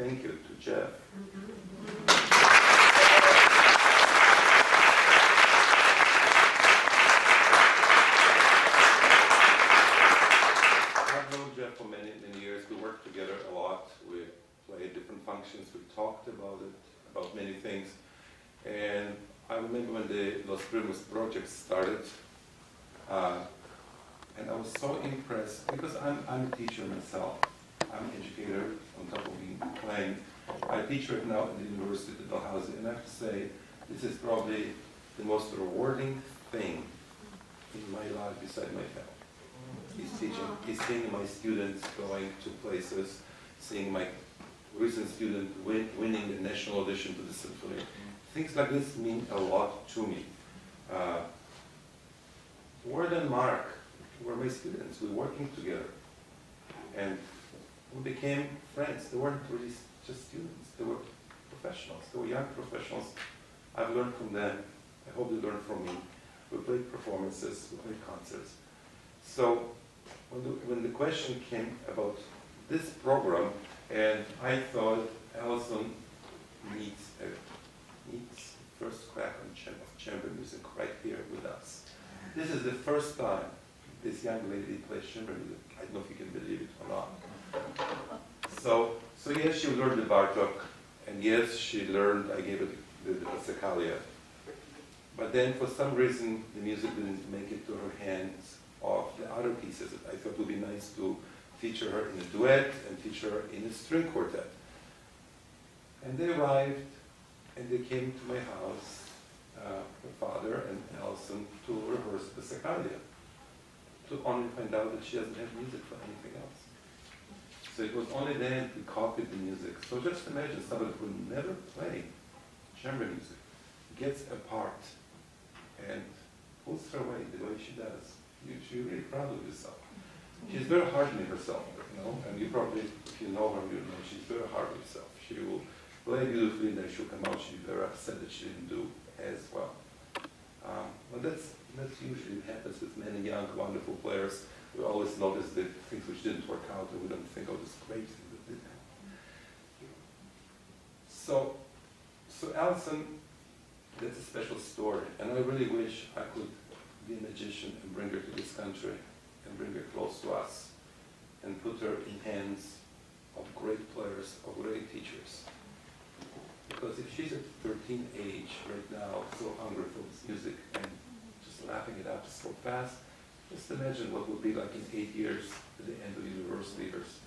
thank you to Jeff. I've known Jeff for many, many years. We worked together a lot. We played different functions. We talked about it, about many things. And I remember when the Los Primos project started, and I was so impressed because I'm a teacher myself. I'm an educator on top of being playing. I teach right now at the University of Dalhousie, and I have to say, this is probably the most rewarding thing in my life beside my family. He's teaching, he's seeing my students going to places, seeing my recent student winning the national audition to the symphony. Things like this mean a lot to me. Ward and Mark were my students. We were working together. And we became friends. They weren't really just students. They were professionals. They were young professionals. I've learned from them. I hope they learned from me. We played performances. We played concerts. So when the question came about this program, and I thought Alison needs first crack on chamber music right here with us. This is the first time this young lady plays chamber music. I don't know if you can believe it or not. So yes, she learned the Bartok, and yes, she learned, I gave her the Passacaglia. But then for some reason, the music didn't make it to her hands of the other pieces. I thought it would be nice to feature her in a duet and feature her in a string quartet. And they arrived, and they came to my house, her father and Alison, to rehearse the Passacaglia, to only find out that she doesn't have music for anything else. So it was only then we copied the music. So just imagine somebody who never played chamber music gets a part and pulls her away the way she does. She's really proud of herself. She's very hard on herself, you know, and you probably, if you know her, you know she's very hard on herself. She will play beautifully, and then she'll come out, she'll be very upset that she didn't do as well. But that's usually happens with many young, wonderful players. We always notice the things which didn't work out, and we don't think, oh, this great thing that did happen. So Alison, that's a special story, and I really wish I could be a magician and bring her to this country and bring her close to us and put her in hands of great players, of great teachers. Because if she's at 13 age right now, so hungry for this music and just lapping it up so fast, just imagine what would be like in 8 years at the end of university years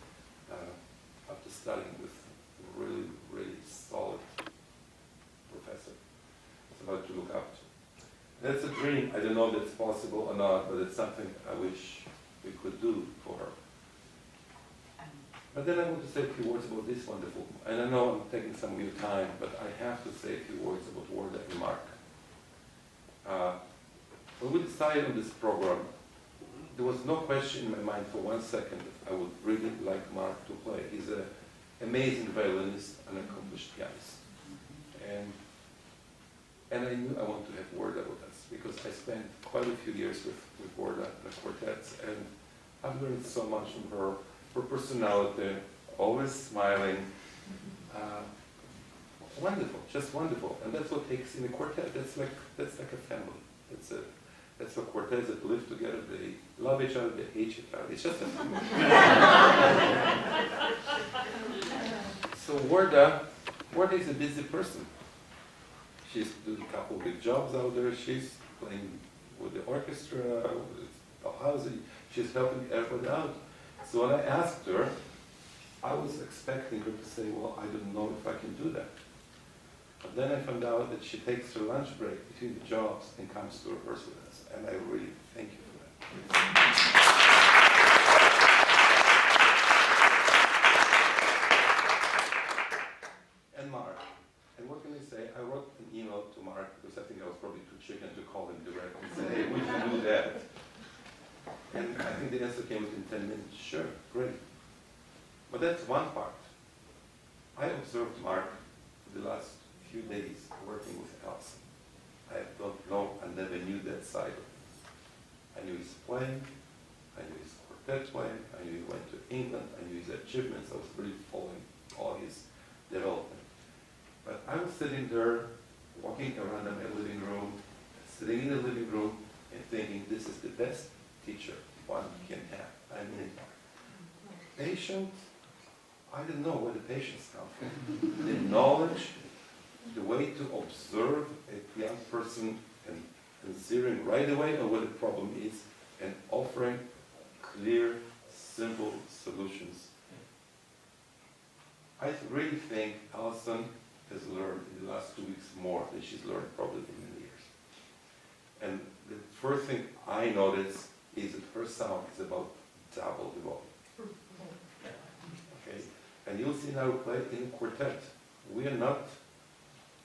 after studying with a really, really solid professor. About to look up to. That's a dream. I don't know if that's possible or not, but it's something I wish we could do for her. But then I want to say a few words about this wonderful, and I know I'm taking some of your time, but I have to say a few words about Warda and Mark. When we decided on this program, there was no question in my mind for 1 second that I would really like Mark to play. He's an amazing violinist, an accomplished pianist. And I knew I wanted to have Warda with us because I spent quite a few years with Warda, the quartets, and I've learned so much from her personality, always smiling. Wonderful, just wonderful. And that's what takes in a quartet. That's like a family. That's what quartets that live together. They love each other, they hate each other. It's just a family. So Warda is a busy person. She's doing a couple of big jobs out there. She's playing with the orchestra, with Dalhousie. She's helping everybody out. So when I asked her, I was expecting her to say, well, I don't know if I can do that. But then I found out that she takes her lunch break between the jobs and comes to rehearse with us. And I really thank you for that. And Mark. And what can I say? I wrote an email to Mark because I think I was probably too chicken to call him direct and say, hey, would you do that? And I think the answer came within 10 minutes. Sure, great. But that's one part. I observed Mark for the last few days working with Alison. I don't know, I never knew that side of him. I knew he's playing, I knew his quartet playing, I knew he went to England, I knew his achievements. I was really following all his sitting there, walking around in my living room, sitting in the living room and thinking this is the best teacher one can have. I mean, patient, I didn't know where the patience comes from. The knowledge, the way to observe a young person and zeroing right away on what the problem is and offering clear, simple solutions. I really think Alison has learned in the last 2 weeks more than she's learned probably in many years. And the first thing I notice is that her sound is about double the volume. Okay? And you'll see now we play in quartet. We are not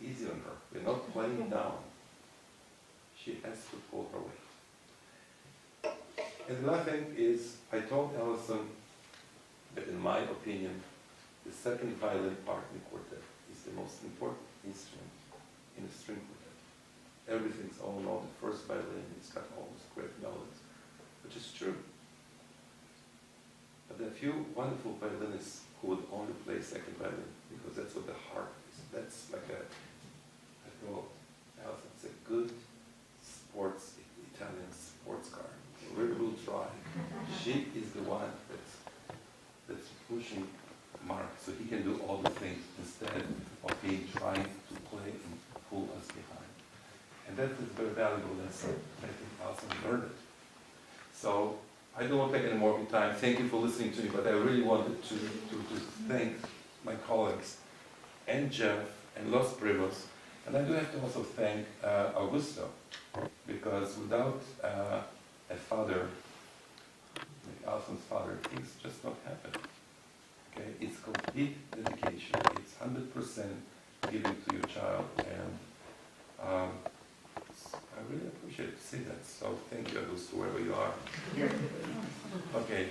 easy on her. We're not playing down. She has to pull her weight. And the last thing is, I told Alison that in my opinion, the second violin part in the quartet is the most important instrument in a string quartet. Everything's all in all. The first violin, it's got all these great melodies, which is true. But there are a few wonderful violinists who would only play second violin because that's what the heart is. That's like a, I know, Alison, it's a good sports, Italian sports car. We will try. She is the one that's pushing Mark so he can do all the things instead of being trying to play and pull us behind. And that is a very valuable lesson. I think Alison learned it. So I don't want to take any more of your time. Thank you for listening to me, but I really wanted to thank my colleagues and Jeff and Los Primos. And I do have to also thank Augusto, because without a father, like Alison's father, things just don't happen. Okay? It's complete dedication. It's 100% giving to your child, and I really appreciate to see that. So thank you, Augusto, wherever you are. Okay.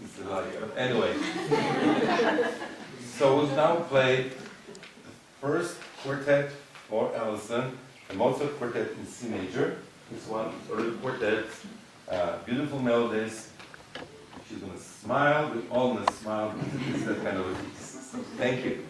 It's a lie, but anyway. So we'll now play the first quartet for Alison, the Mozart quartet in C major. This one is early quartet, beautiful melodies. She's going to smile, we're all going to smile. It's that kind of a piece. So thank you.